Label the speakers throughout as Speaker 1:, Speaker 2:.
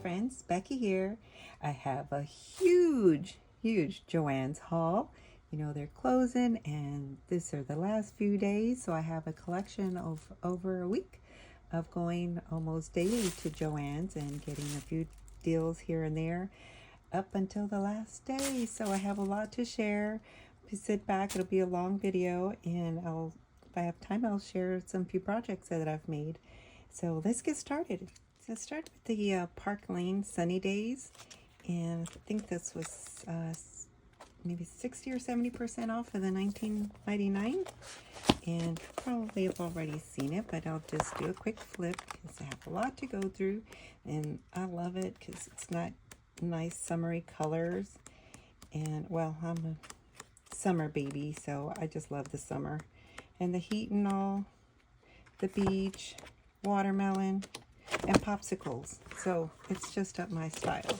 Speaker 1: friends, Becky here. I have a huge Joann's haul. You know, they're closing and these are the last few days, so I have a collection of over a week of going almost daily to Joann's and getting a few deals here and there up until the last day. So I have a lot to share. Please sit back, it'll be a long video, and if I have time, I'll share some few projects that I've made. So let's get started. Let's start with the Park Lane Sunny Days, and I think this was maybe 60 or 70% off of the $19.99, and probably have already seen it, but I'll just do a quick flip because I have a lot to go through, and I love it because it's not nice summery colors, and well, I'm a summer baby, so I just love the summer and the heat and all, the beach, watermelon, and popsicles. So it's just up my style.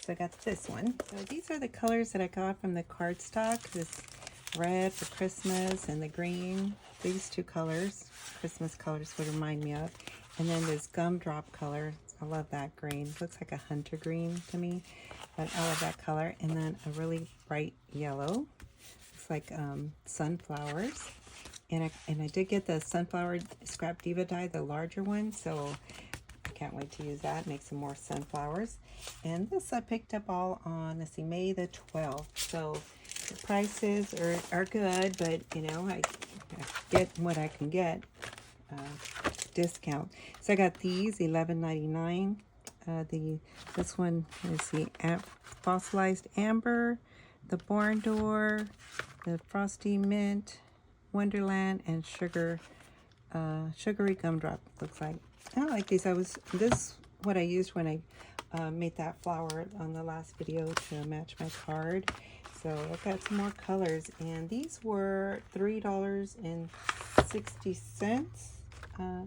Speaker 1: So I got this one. So these are the colors that I got from the cardstock. This red for Christmas and the green. These two colors, Christmas colors, would remind me of. And then this gumdrop color. I love that green. Looks like a hunter green to me, but I love that color. And then a really bright yellow. Looks like sunflowers. And I did get the Sunflower Scrap Diva die, the larger one, so I can't wait to use that, make some more sunflowers. And this I picked up all on, let's see, May the 12th. So the prices are good, but you know, I get what I can get, discount. So I got these, $11.99. This one is the Fossilized Amber, the Barn Door, the Frosty Mint, Wonderland, and Sugary Gumdrop. Looks like I like these. This what I used when I made that flower on the last video to match my card. So I've got some more colors, and these were $3.60. I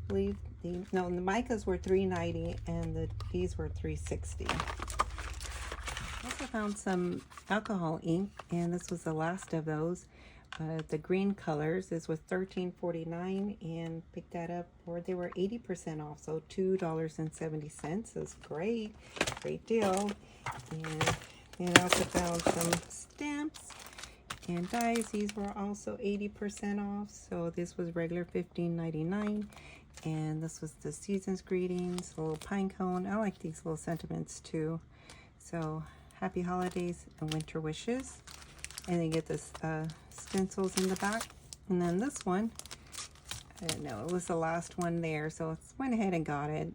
Speaker 1: believe the micas were $3.90, and these were $3.60. I also found some alcohol ink, and this was the last of those. The green colors. This was $13.49, and picked that up, or they were 80% off, so $2.70. It's great deal. And I also found some stamps and dies. These were also 80% off, so this was regular $15.99, and this was the Season's Greetings, a little pine cone. I like these little sentiments too. So happy holidays and winter wishes. And then you get this stencils in the back. And then this one, I didn't know, it was the last one there, so I went ahead and got it. I'm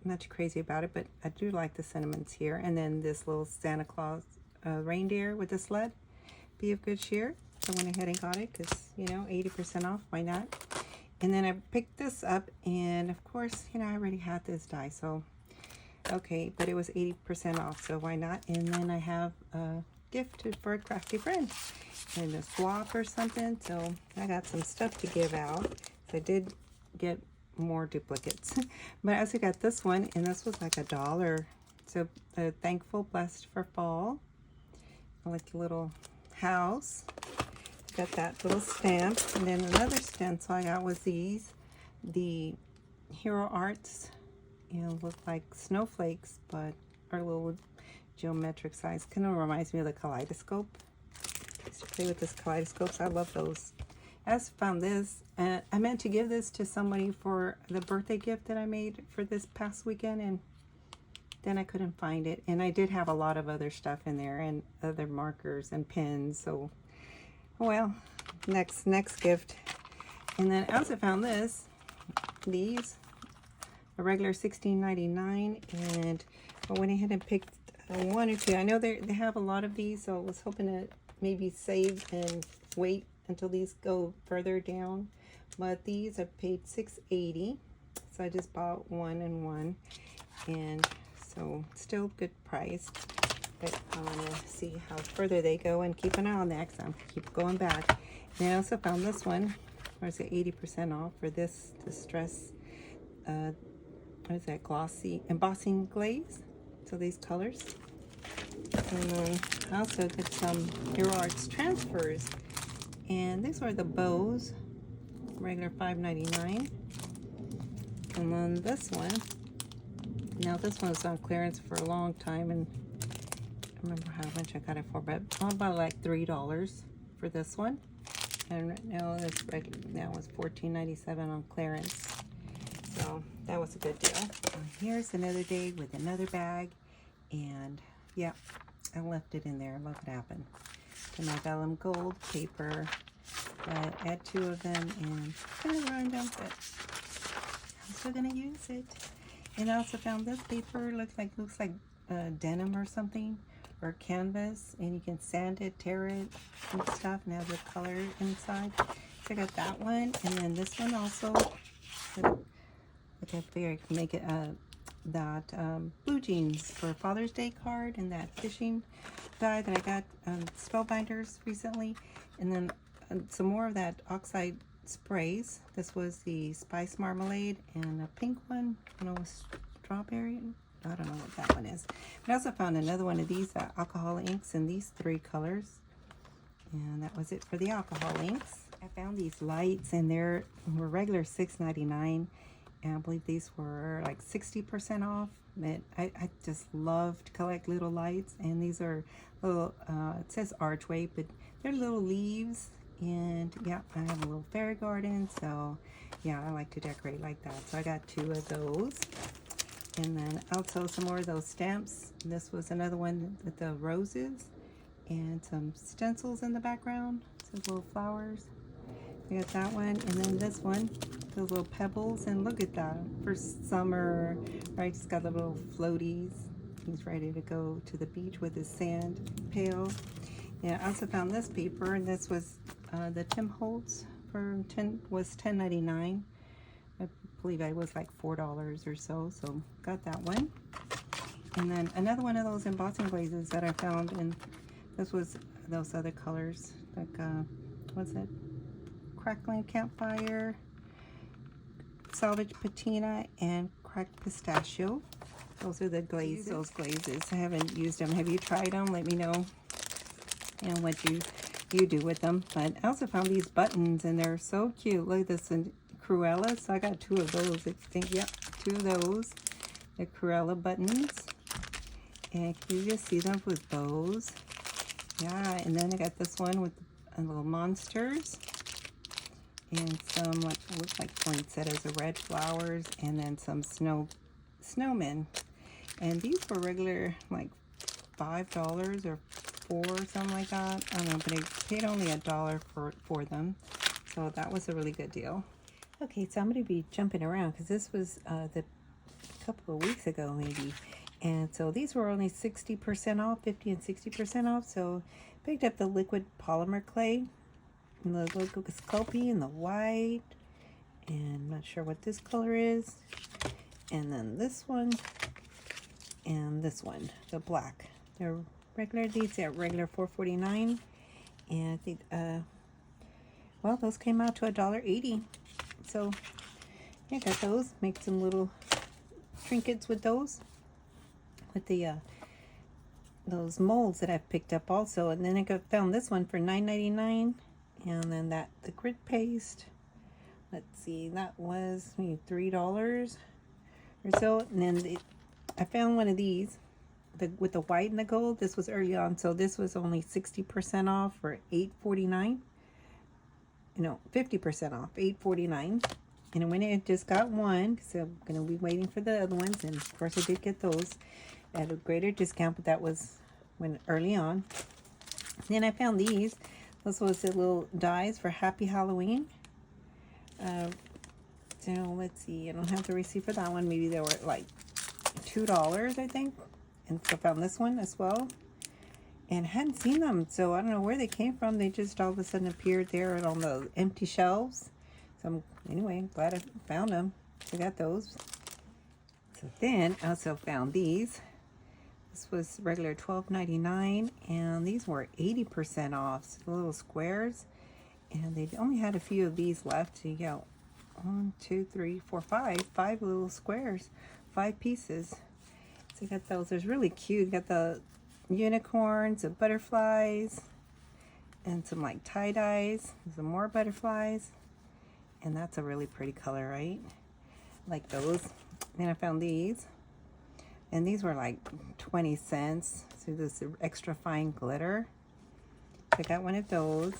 Speaker 1: not too crazy about it, but I do like the sentiments here. And then this little Santa Claus reindeer with the sled, Be of Good Cheer. So I went ahead and got it because, you know, 80% off, why not? And then I picked this up, and of course, you know, I already had this die, so okay, but it was 80% off, so why not? And then I have gifted for a crafty friend and a swap or something, so I got some stuff to give out. So I did get more duplicates. But I also got this one, and this was like $1. So thankful, blessed for fall. I like the little house. Got that little stamp, and then another stencil I got was these, the Hero Arts, and look like snowflakes, but are little geometric size. Kind of reminds me of the kaleidoscope. I used to play with this kaleidoscopes. I love those. I also found this, and I meant to give this to somebody for the birthday gift that I made for this past weekend, and then I couldn't find it. And I did have a lot of other stuff in there, and other markers and pens, so well, next gift. And then I also found these, a regular $16.99, and I went ahead and picked one or two. I know they have a lot of these, so I was hoping to maybe save and wait until these go further down. But these I paid $6.80, so I just bought one and one, and so still good price. But I want to see how further they go and keep an eye on that, because I'm keep going back. And I also found this one, or is it 80% off for this distress? What is that? Glossy embossing glaze. So these colors. And then I also did some Hero Arts transfers, and these are the bows, regular $5.99. And then this one Now this one was on clearance for a long time, and I remember how much I got it for, but I bought like $3 for this one. And right now this now was $14.97 on clearance. So that was a good deal. Here's another day with another bag, and yeah, I left it in there. Look what happened. To my vellum gold paper. But add 2 of them and kind of run dump it. I'm still gonna use it. And I also found this paper. Looks like denim or something, or canvas, and you can sand it, tear it, and stuff, and have the color inside. So I got that one, and then this one also. Like I figured I can make it that blue jeans for Father's Day card, and that fishing die that I got Spellbinders recently, and then some more of that oxide sprays. This was the spice marmalade, and a pink one, I don't know, strawberry. I don't know what that one is. But I also found another one of these alcohol inks in these 3 colors, and that was it for the alcohol inks. I found these lights, and they were regular $6.99. And I believe these were like 60% off. But I just love to collect little lights. And these are little, it says archway, but they're little leaves. And yeah, I have a little fairy garden. So yeah, I like to decorate like that. So I got 2 of those. And then also some more of those stamps. This was another one with the roses. And some stencils in the background. Some little flowers. I got that one, and then this one, those little pebbles, and look at that, for summer, right? It's got the little floaties. He's ready to go to the beach with his sand pail. Yeah, I also found this paper, and this was the Tim Holtz was $10.99. I believe it was like $4 or so, so got that one. And then another one of those embossing glazes that I found, and this was those other colors, like what's it? Crackling Campfire, Salvage Patina, and Cracked Pistachio. Those are the glazes. Those glazes. I haven't used them. Have you tried them? Let me know and what you do with them. But I also found these buttons, and they're so cute. Look at this in Cruella. So I got 2 of those. I think, yep, 2 of those. The Cruella buttons. And can you just see them with bows? Yeah, and then I got this one with little monsters. And some like looks like poinsettias or red flowers, and then some snowmen. And these were regular like $5 or $4, something like that. I don't know, but I paid only $1 for them, so that was a really good deal. Okay, so I'm going to be jumping around because this was the couple of weeks ago maybe, and so these were only 60% off, 50 and 60% off. So picked up the liquid polymer clay. And the logo Sculpey in the white, and I'm not sure what this color is, and then this one and this one, the black. They're regular. These are regular $4.49, and I think well, those came out to $1.80. So yeah, I got those. Make some little trinkets with those, with the those molds that I picked up also. And then I found this one for $9.99. And then the grit paste, let's see, that was maybe $3 or so. And then I found one of these with the white and the gold. This was early on, so this was only 60% off for $8.49. No, 50% off, $8.49. And I went and just got one because I'm gonna be waiting for the other ones. And of course, I did get those at a greater discount, but that was when early on. And then I found these. This was the little dies for Happy Halloween. So let's see, I don't have the receipt for that one. Maybe they were like $2, I think. And so I found this one as well. And I hadn't seen them, so I don't know where they came from. They just all of a sudden appeared there on the empty shelves. So anyway, glad I found them. I got those. So then I also found these. This was regular $12.99, and these were 80% off. So the little squares, and they only had a few of these left. So you got 1, 2, 3, 4, 5 little squares, 5 pieces. So you got those. They're really cute. You got the unicorns, the butterflies, and some like tie-dyes, some more butterflies. And that's a really pretty color, right? Like those. Then I found these. And these were like 20 cents. So this extra fine glitter. I got one of those.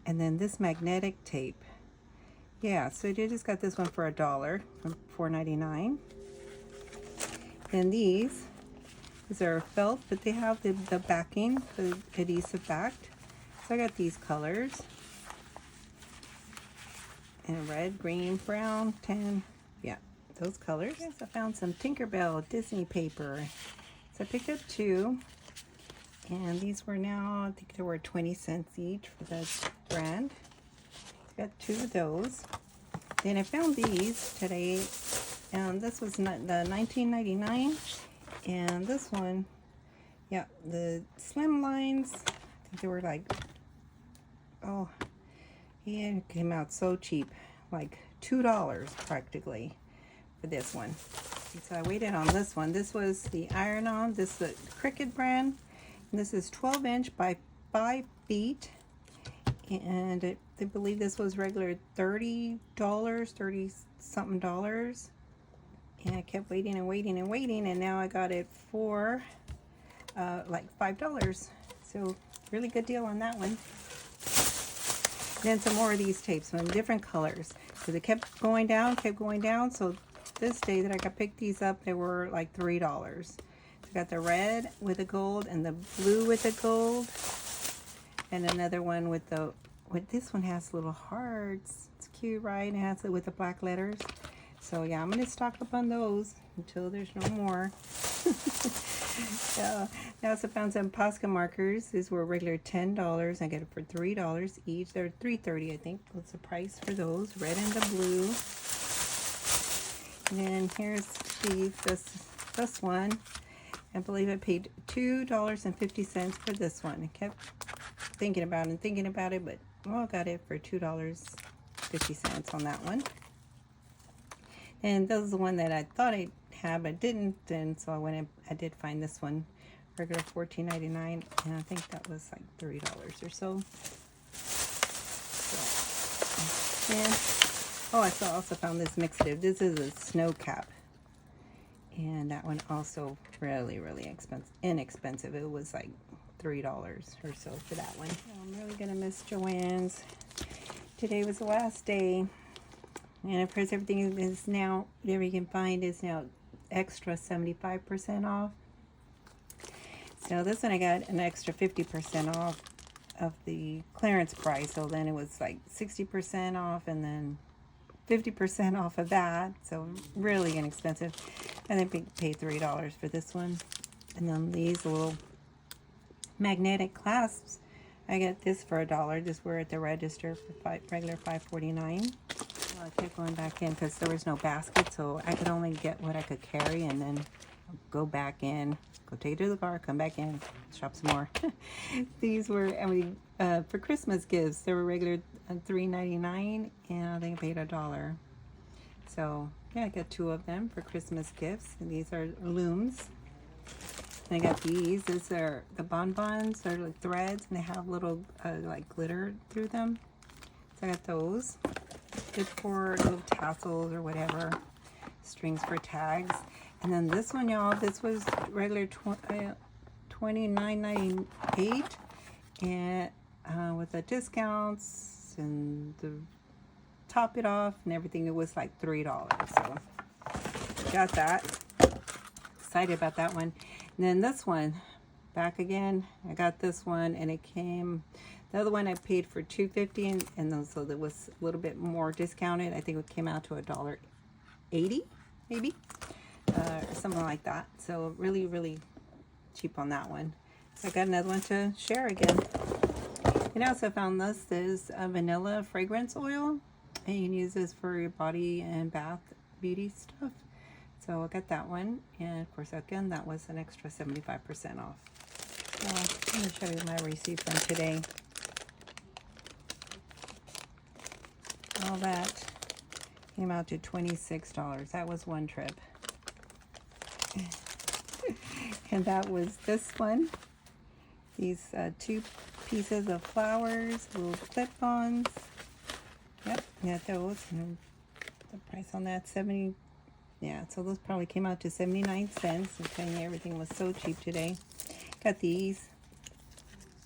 Speaker 1: And then this magnetic tape. Yeah, so I just got this one for $1 from $4.99. And these are felt, but they have the backing, the adhesive backed. So I got these colors. And red, green, brown, tan. Yeah, those colors. Yes, I found some Tinkerbell Disney paper. So I picked up 2. And these were now, I think they were 20 cents each for the brand. Got 2 of those. Then I found these today. And this was not the $19.99. And this one, yeah, the slim lines, I think they were like, oh, yeah, it came out so cheap, like $2 practically for this one. So I waited on this one. This was the iron-on. This is the Cricut brand. And this is 12-inch by 5 feet. And I believe this was regular $30, 30-something dollars. And I kept waiting and waiting and waiting, and now I got it for like $5. So really good deal on that one. Then some more of these tapes in different colors. So they kept going down. So this day that I got picked these up, they were like $3. So I got the red with the gold and the blue with the gold. And another one with this one has little hearts. It's cute, right? It has it with the black letters. So yeah, I'm going to stock up on those until there's no more. So I also found some Posca markers. These were regular $10. I got it for $3 each. They're $3.30, I think, was the price for those. Red and the blue. And then here's this one. I believe I paid $2.50 for this one. I kept thinking about it, but well, I got it for $2.50 on that one. And this is the one that I thought I had, but didn't. And so I went and I did find this one, regular $14.99, and I think that was like $3 or so. And I also found this mixtative. This is a snow cap, and that one also really inexpensive. It was like $3 or so for that one. I'm really gonna miss Joann's. Today was the last day. And of course, everything is now, whatever you can find is now extra 75% off. So this one I got an extra 50% off of the clearance price. So then it was like 60% off and then 50% off of that. So really inexpensive. And then paid $3 for this one. And then these little magnetic clasps, I got this for $1. These were at the register for regular $5.49. I kept going back in because there was no basket, so I could only get what I could carry and then go back in, go take it to the car, come back in, shop some more. These were, for Christmas gifts, they were regular $3.99, and I think I paid $1. So yeah, I got 2 of them for Christmas gifts, and these are looms. And I got these. These are the bonbons. They're like threads, and they have little like glitter through them. So I got those. Good for little tassels or whatever. Strings for tags. And then this one, y'all, this was regular $29.98, and with the discounts and the top it off and everything, it was like $3. So got that. Excited about that one. And then this one, back again. I got this one, and it came. The other one I paid for $2.50, and so that was a little bit more discounted. I think it came out to $1.80, maybe, or something like that. So really cheap on that one. So I got another one to share again. And I also found this is a vanilla fragrance oil, and you can use this for your body and bath beauty stuff. So I got that one, and of course again that was an extra 75% off. So I'm going to show you my receipt from today. All that came out to $26. That was one trip. And that was this one. These 2 pieces of flowers, little clip-ons. Yep, got those. And the price on that, 70 Yeah, so those probably came out to 79 cents. I'm telling you, everything was so cheap today. Got these.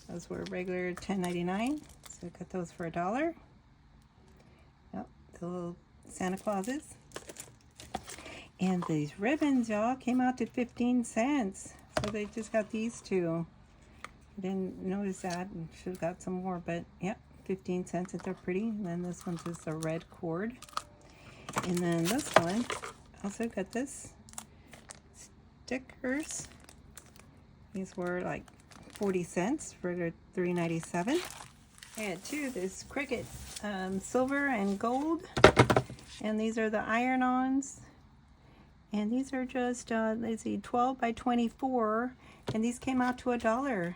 Speaker 1: Those were regular $10.99. So I got those for $1. Yep, the little Santa Clauses. And these ribbons, y'all, came out to 15 cents. So they just got these two. I didn't notice that and should have got some more, but yep, 15 cents if they're pretty. And then this one's just a red cord. And then this one, also got this stickers. These were like 40 cents for $3.97. I had two, this Cricut silver and gold. And these are the iron-ons. And these are just, let's see, 12 by 24. And these came out to $1.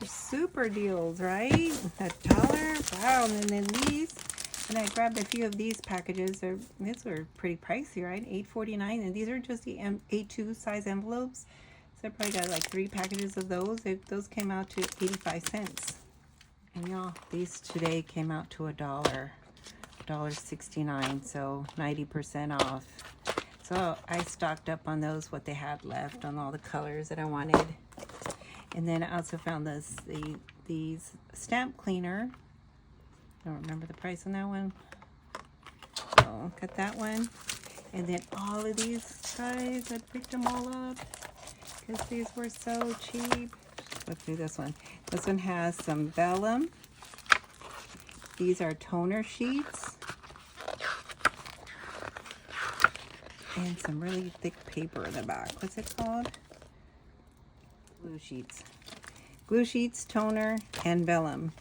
Speaker 1: Super deals, right? $1. Wow. And then these, and I grabbed a few of these packages. These were pretty pricey, right? $8.49. And these are just the A2 size envelopes. So I probably got like 3 packages of those. Those came out to 85 cents. And y'all, these today came out to $1. $1.69. So 90% off. So I stocked up on those, what they had left, on all the colors that I wanted. And then I also found these stamp cleaner. I don't remember the price on that one. So got that one. And then all of these guys, I picked them all up because these were so cheap. Let's do this one. This one has some vellum. These are toner sheets. And some really thick paper in the back. What's it called? Glue sheets. Glue sheets, toner, and vellum.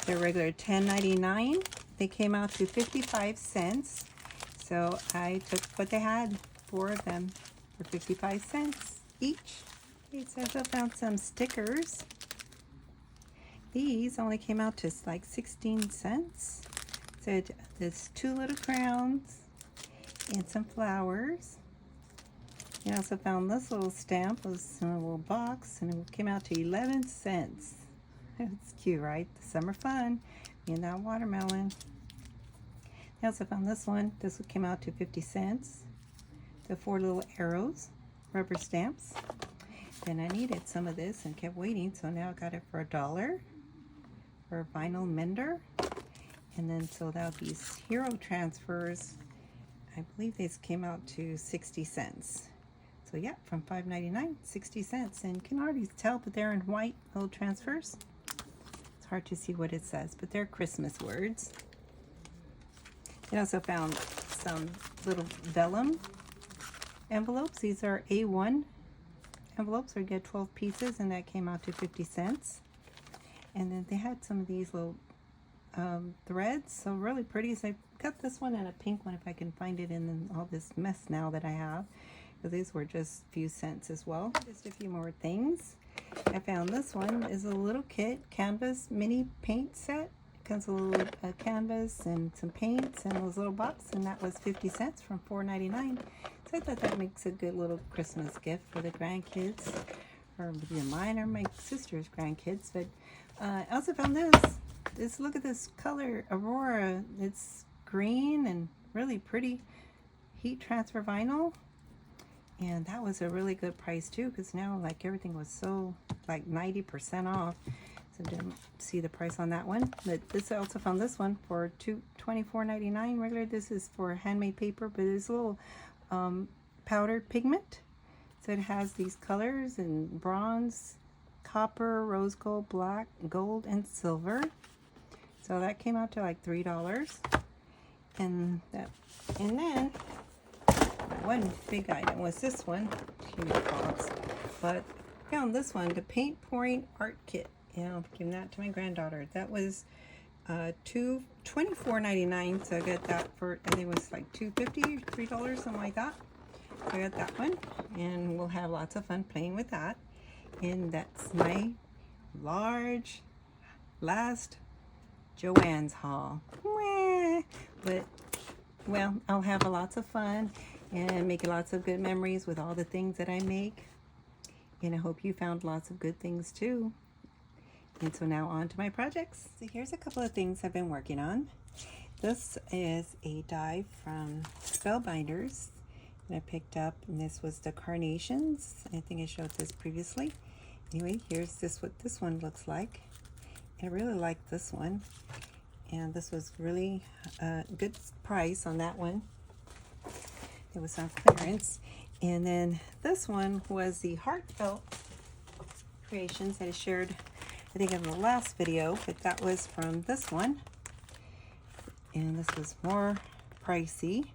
Speaker 1: They're regular $10.99. They came out to 55 cents. So I took what they had, 4 of them, for 55 cents each. Okay, so I also found some stickers. These only came out to like 16 cents. So there's 2 little crowns and some flowers. I also found this little stamp. It was in a little box, and it came out to 11 cents. It's cute, right? The summer fun. And that watermelon. I also found this one. This one came out to 50 cents. The 4 little arrows, rubber stamps. Then I needed some of this and kept waiting, so now I got it for $1 for a vinyl mender. And then so that'll be hero transfers. I believe these came out to 60 cents. So yeah, from $5.99, 60 cents. And you can already tell, but they're in white little transfers. It's hard to see what it says, but they're Christmas words. I also found some little vellum envelopes. These are A1 envelopes. We get 12 pieces, and that came out to 50 cents. And then they had some of these little threads, so really pretty. So I got this one and a pink one if I can find it in all this mess now that I have. So these were just a few cents as well. Just a few more things. I found this one is a little kit, canvas mini paint set. It comes with a little canvas and some paints and this little box, and that was 50 cents from $4.99. So I thought that makes a good little Christmas gift for the grandkids, or either mine or my sister's grandkids. But I also found this. Look at this color, Aurora. It's green and really pretty heat transfer vinyl. And that was a really good price too, because now like everything was so like 90% off. So didn't see the price on that one. But this, I also found this one for $24.99 regular. This is for handmade paper, but it's a little powdered pigment. So it has these colors in bronze, copper, rose gold, black, gold, and silver. So that came out to like $3. And then one big item was this one, huge box. But I found this one, the paint pouring art kit. You know, giving that to my granddaughter. That was $24.99. So I got that for, I think it was like $2.50, $3, something like that. So I got that one, and we'll have lots of fun playing with that. And that's my large last Joann's haul. But well, I'll have lots of fun and make lots of good memories with all the things that I make. And I hope you found lots of good things too. And so now on to my projects. So here's a couple of things I've been working on. This is a die from Spellbinders. that I picked up, and this was the carnations. I think I showed this previously. Anyway, here's what this one looks like. I really like this one, and this was really a good price on that one. It was on clearance. And then this one was the heartfelt creations that I shared, I think, in the last video, but that was from this one. And this was more pricey,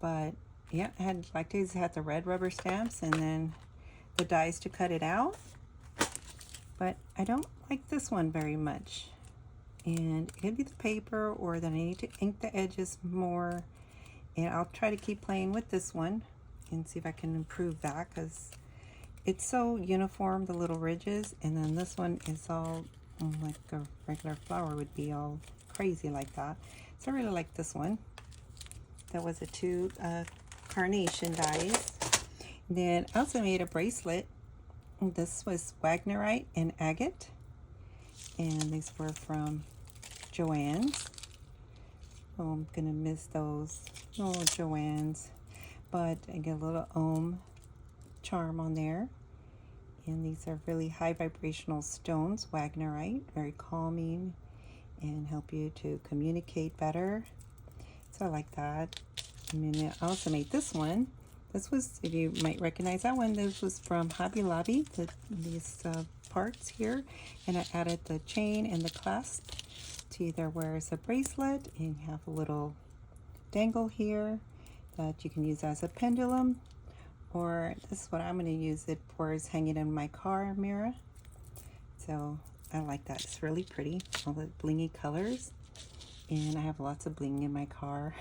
Speaker 1: but yeah, I had like these had the red rubber stamps and then the dies to cut it out. But I don't like this one very much. And it could be the paper, or that I need to ink the edges more. And I'll try to keep playing with this one and see if I can improve that, because it's so uniform, the little ridges. And then this one is all like a regular flower would be, all crazy like that. So I really like this one. That was a 2 carnation dies. Then I also made a bracelet. This was Wagnerite and agate, and these were from Joann's. Oh, I'm gonna miss those. Oh, Joann's. But I get a little ohm charm on there. And these are really high vibrational stones, Wagnerite, very calming and help you to communicate better. So I like that. And then I also made this one. This was, if you might recognize that one, this was from Hobby Lobby, these parts here. And I added the chain and the clasp to either wear as a bracelet, and you have a little dangle here that you can use as a pendulum, or this is what I'm going to use it for, is hanging in my car mirror. So I like that. It's really pretty, all the blingy colors, and I have lots of bling in my car.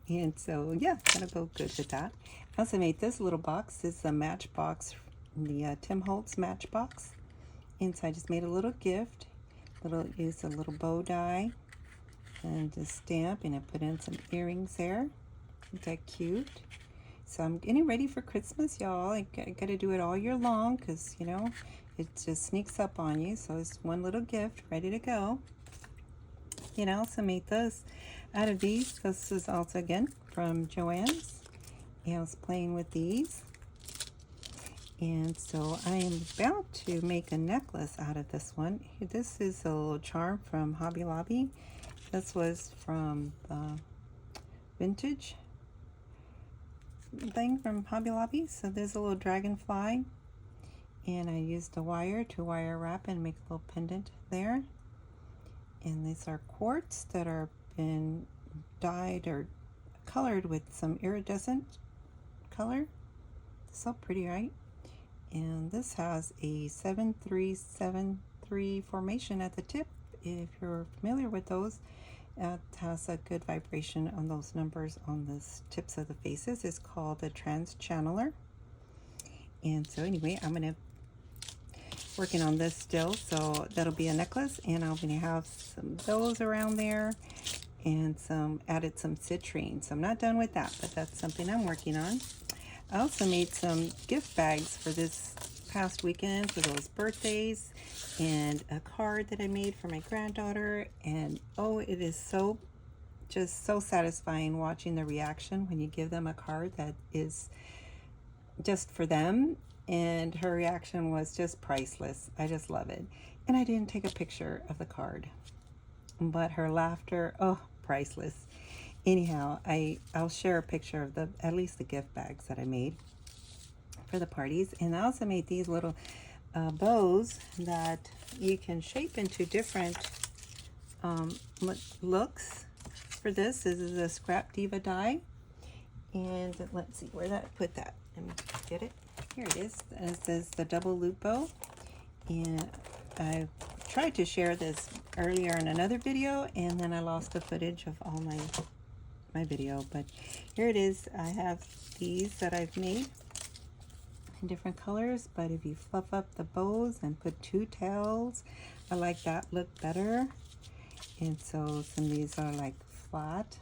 Speaker 1: And so yeah, that'll go good with that. I also made this little box. This is a matchbox, the Tim Holtz matchbox. And so I just made a little gift. Used a little bow die and a stamp, and I put in some earrings there. Isn't that cute? So I'm getting ready for Christmas, y'all. I gotta do it all year long, because you know it just sneaks up on you. So it's one little gift ready to go. And I also made this out of these. This is also again from Joann's. And I was playing with these. And so I am about to make a necklace out of this one. This is a little charm from Hobby Lobby. This was from the vintage thing from Hobby Lobby. So there's a little dragonfly. And I used a wire to wire wrap and make a little pendant there. And these are quartz that are been dyed or colored with some iridescent color. So pretty, right? And this has a 7-3-7-3 formation at the tip. If you're familiar with those, it has a good vibration on those numbers on the tips of the faces. It's called a trans channeler. And so anyway, I'm gonna working on this still, so that'll be a necklace, and I'm gonna have some of those around there, and added some citrine. So I'm not done with that, but that's something I'm working on. I also made some gift bags for this past weekend for those birthdays, and a card that I made for my granddaughter. And oh, it is just so satisfying watching the reaction when you give them a card that is just for them. And her reaction was just priceless. I just love it. And I didn't take a picture of the card, but her laughter, oh, priceless. Anyhow, I'll share a picture of at least the gift bags that I made for the parties. And I also made these little bows that you can shape into different looks. For this is a Scrap Diva die. And let's see where that put that. Let me get it. Here it is. This is the double loop bow. And I tried to share this earlier in another video, and then I lost the footage of all my video, but here it is. I have these that I've made in different colors, but if you fluff up the bows and put 2 tails, I like that look better. And so some of these are like flat,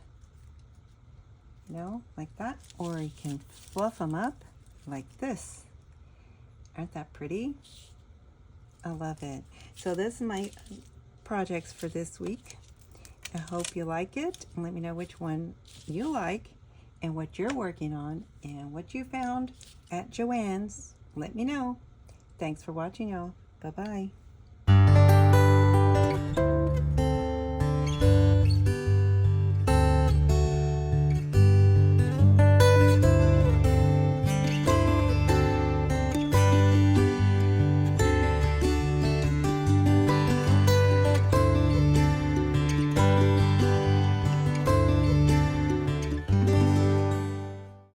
Speaker 1: you know, like that, or you can fluff them up like this. Aren't that pretty? I love it. So this is my projects for this week. I hope you like it, and let me know which one you like, and what you're working on and what you found at Joann's. Let me know. Thanks for watching, y'all. Bye-bye.